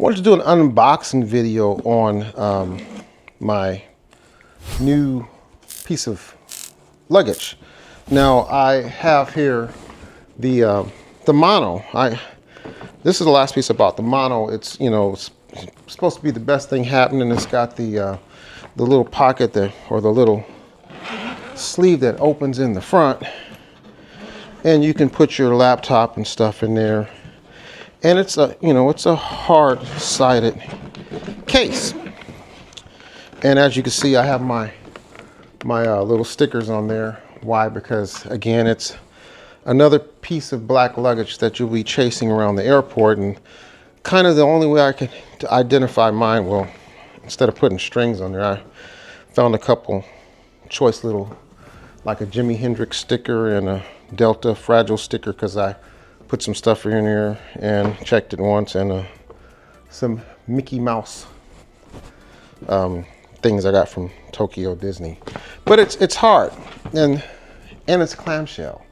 wanted to do an unboxing video on my new piece of luggage. Now I have here the mono. This is the last piece about the mono. It's it's supposed to be the best thing happening. It's got the little pocket there, or the little sleeve that opens in the front, and you can put your laptop and stuff in there. And it's a it's a hard-sided case. And as you can see, I have my little stickers on there. Why? Because again, it's another piece of black luggage that you'll be chasing around the airport, and kind of the only way I could to identify mine, well, instead of putting strings on there, I found a couple choice little, like a Jimi Hendrix sticker and a Delta Fragile sticker, because I put some stuff in here and checked it once, and some Mickey Mouse things I got from Tokyo Disney. But it's hard, and it's clamshell.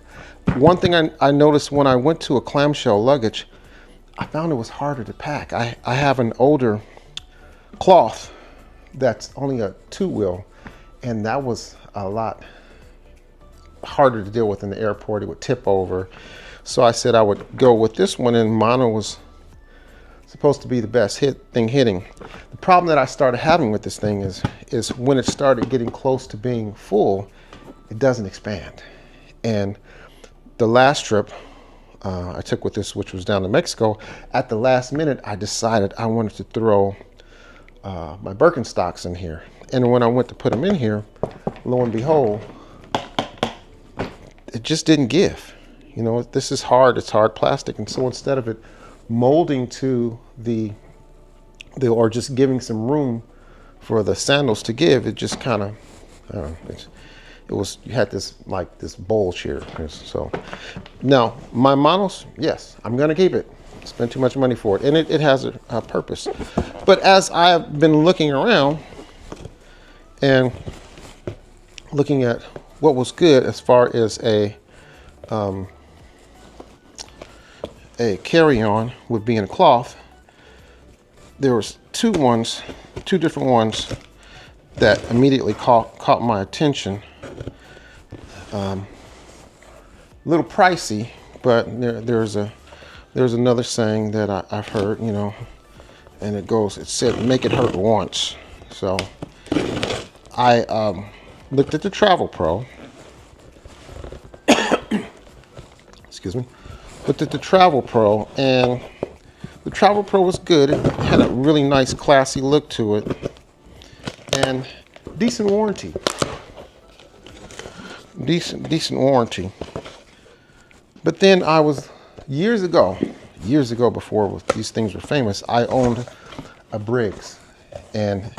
One thing I noticed when I went to a clamshell luggage, I found it was harder to pack. I have an older cloth that's only a 2-wheel, and that was a lot harder to deal with in the airport. It would tip over. So I said I would go with this one, and mono was supposed to be the best thing hitting. The problem that I started having with this thing is when it started getting close to being full, it doesn't expand. And the last trip I took with this, which was down to Mexico, at the last minute I decided I wanted to throw my Birkenstocks in here. And when I went to put them in here, lo and behold, it just didn't give. This is hard. It's hard plastic, and so instead of it molding to the or just giving some room for the sandals to give, it just kind of, I don't know, you had this bulge here. So now my monos, yes, I'm gonna keep it. Spend too much money for it, and it has a purpose. But as I've been looking around and looking at what was good as far as a carry-on with being cloth, there was two different ones that immediately caught my attention. A little pricey, but there's another saying that I've heard, and it said, make it hurt once. So I looked at the Travel Pro. Excuse me. Looked at the Travel Pro, and the Travel Pro was good. It had a really nice, classy look to it, and decent warranty. Decent warranty. But then I was years ago, before these things were famous, I owned a Briggs, and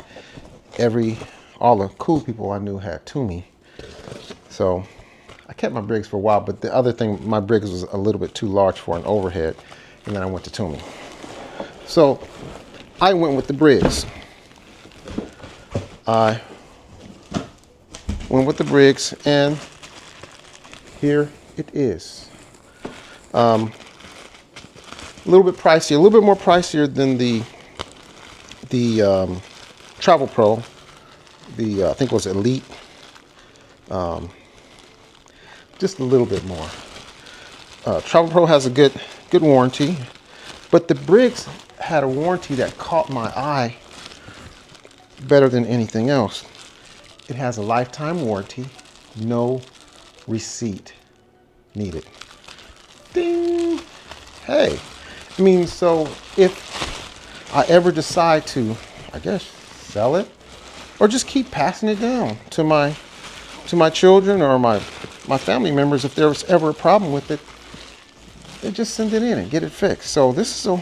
all the cool people I knew had Toomey. So I kept my Briggs for a while, but the other thing, my Briggs was a little bit too large for an overhead, and then I went to Toomey. So I went with the Briggs. I went with the Briggs, and here it is. A little bit pricey, a little bit more pricier than the Travel Pro. I think it was Elite. Just a little bit more. Travel Pro has a good warranty, but the Briggs had a warranty that caught my eye better than anything else. It has a lifetime warranty, no receipt needed. Ding! Hey, I mean, so if I ever decide to, I guess, sell it, or just keep passing it down to my children or my family members, if there's ever a problem with it, they just send it in and get it fixed. So this is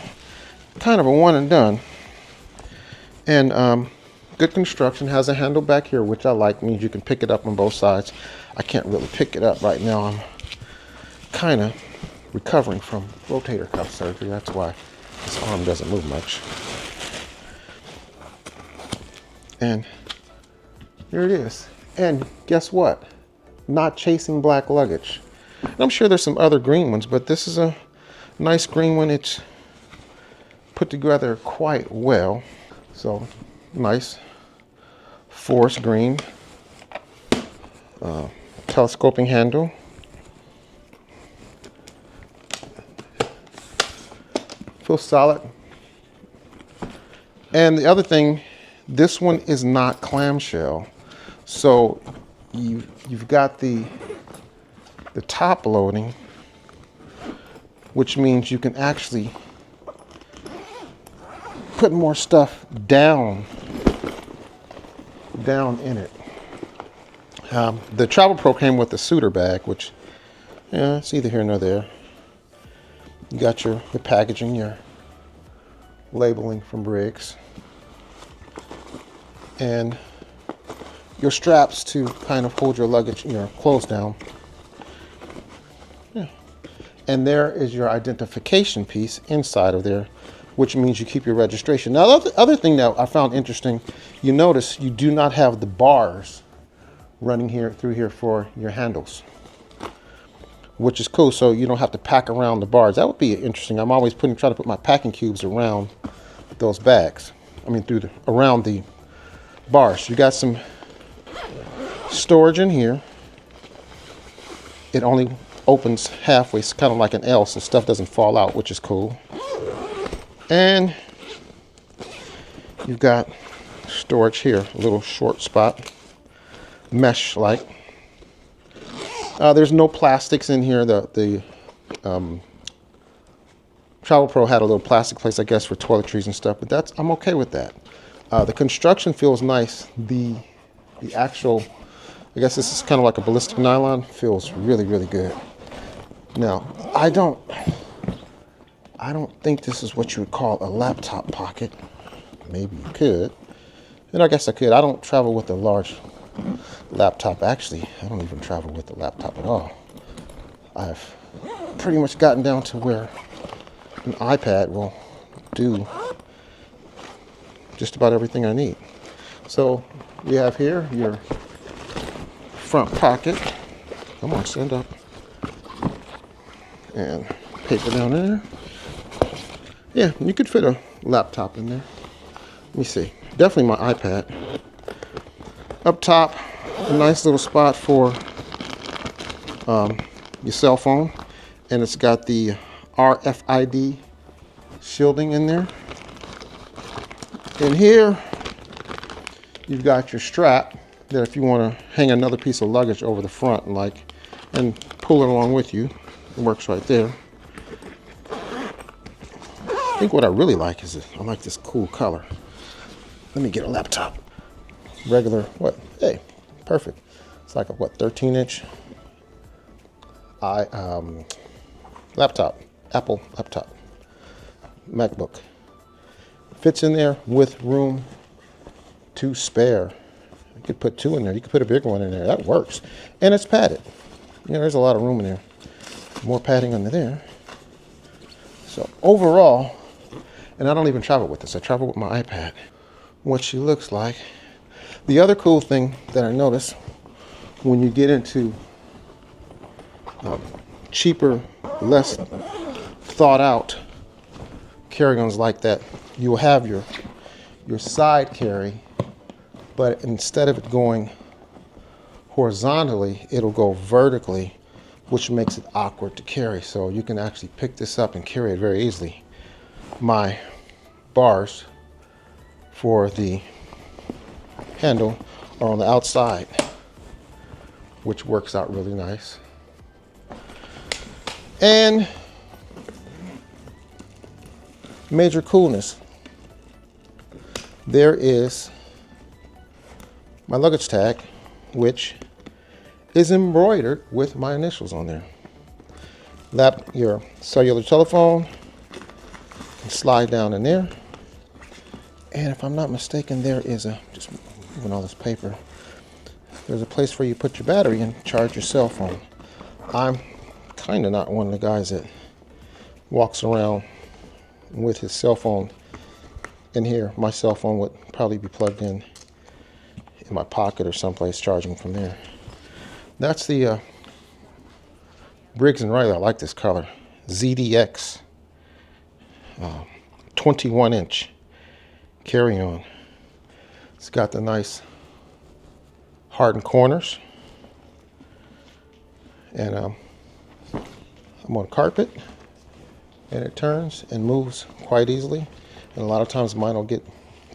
kind of a one and done. And good construction. Has a handle back here, which I like. Means you can pick it up on both sides. I can't really pick it up right now. I'm kind of recovering from rotator cuff surgery. That's why this arm doesn't move much. And here it is. And guess what? Not chasing black luggage. And I'm sure there's some other green ones, but this is a nice green one. It's put together quite well. So nice forest green telescoping handle. Feels solid. And the other thing, this one is not clamshell. So you've got the top loading, which means you can actually put more stuff down in it. The Travel Pro came with the suitor bag, which, yeah, it's either here nor there. You got your packaging, your labeling from Briggs, and your straps to kind of hold your luggage, your clothes down. Yeah. And there is your identification piece inside of there, which means you keep your registration. Now, the other thing that I found interesting, you notice you do not have the bars running through here for your handles, which is cool. So you don't have to pack around the bars. That would be interesting. I'm always trying to put my packing cubes around those bags. I mean, around the bars. You got some storage in here. It only opens halfway. It's kind of like an L, so stuff doesn't fall out, which is cool. And you've got storage here, a little short spot, mesh-like. There's no plastics in here. The Travel Pro had a little plastic place, I guess, for toiletries and stuff, but I'm okay with that. The construction feels nice. The actual, I guess this is kind of like a ballistic nylon, feels really, really good. Now, I don't think this is what you would call a laptop pocket. Maybe you could. And I guess I could. I don't travel with a large laptop. Actually, I don't even travel with a laptop at all. I've pretty much gotten down to where an iPad will do just about everything I need. So we have here your front pocket. Come on, stand up. And paper down there. Yeah, you could fit a laptop in there. Let me see. Definitely my iPad. Up top, a nice little spot for your cell phone. And it's got the RFID shielding in there. And here, you've got your strap that if you want to hang another piece of luggage over the front and pull it along with you, it works right there. I think what I really like is I like this cool color. Let me get a laptop. Regular, what? Hey, perfect. It's like a, 13-inch laptop, Apple laptop, MacBook. Fits in there with room to spare. You could put 2 in there. You could put a bigger one in there. That works. And it's padded. There's a lot of room in there. More padding under there. So overall, and I don't even travel with this. I travel with my iPad. What she looks like. The other cool thing that I noticed when you get into cheaper, less thought out carry-ons like that, you'll have your side carry, but instead of it going horizontally, it'll go vertically, which makes it awkward to carry. So you can actually pick this up and carry it very easily. My bars for the handle are on the outside, which works out really nice. And major coolness. There is my luggage tag, which is embroidered with my initials on there. Your cellular telephone can slide down in there. And if I'm not mistaken, there is just moving all this paper, there's a place where you put your battery and charge your cell phone. I'm kind of not one of the guys that walks around with his cell phone in here. My cell phone would probably be plugged in my pocket or someplace, charging from there. That's the Briggs and Riley. I like this color. ZDX 21-inch carry-on. It's got the nice hardened corners, and I'm on carpet, and it turns and moves quite easily, and a lot of times mine will get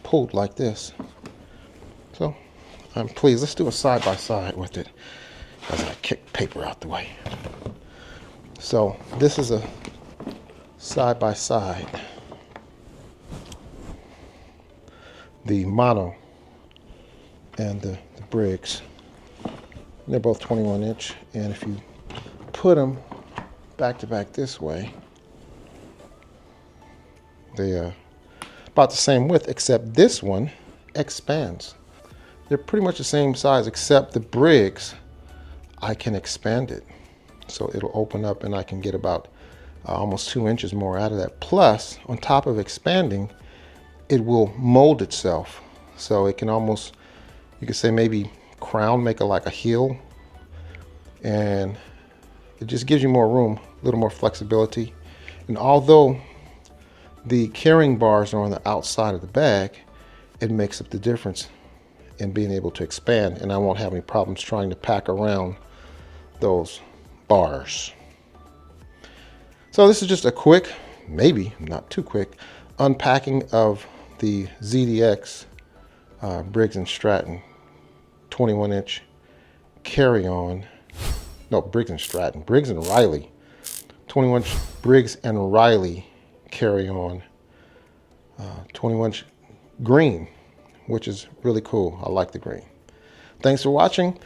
pulled like this. So I'm pleased. Let's do a side-by-side with it as I kick paper out the way. So this is a side-by-side. The Mono and the Briggs. They're both 21-inch, and if you put them back to back this way, they are about the same width, except this one expands. They're pretty much the same size, except the Briggs, I can expand it. So it'll open up and I can get about almost 2 inches more out of that. Plus, on top of expanding, it will mold itself. So it can almost, you could say maybe make like a heel, and it just gives you more room, a little more flexibility. And although the carrying bars are on the outside of the bag, it makes up the difference in being able to expand, and I won't have any problems trying to pack around those bars. So this is just a quick, maybe not too quick, unpacking of the ZDX Briggs and Stratton 21-inch carry-on. No, Briggs and Stratton. Briggs and Riley. 21-inch Briggs and Riley carry-on. 21-inch green, which is really cool. I like the green. Thanks for watching.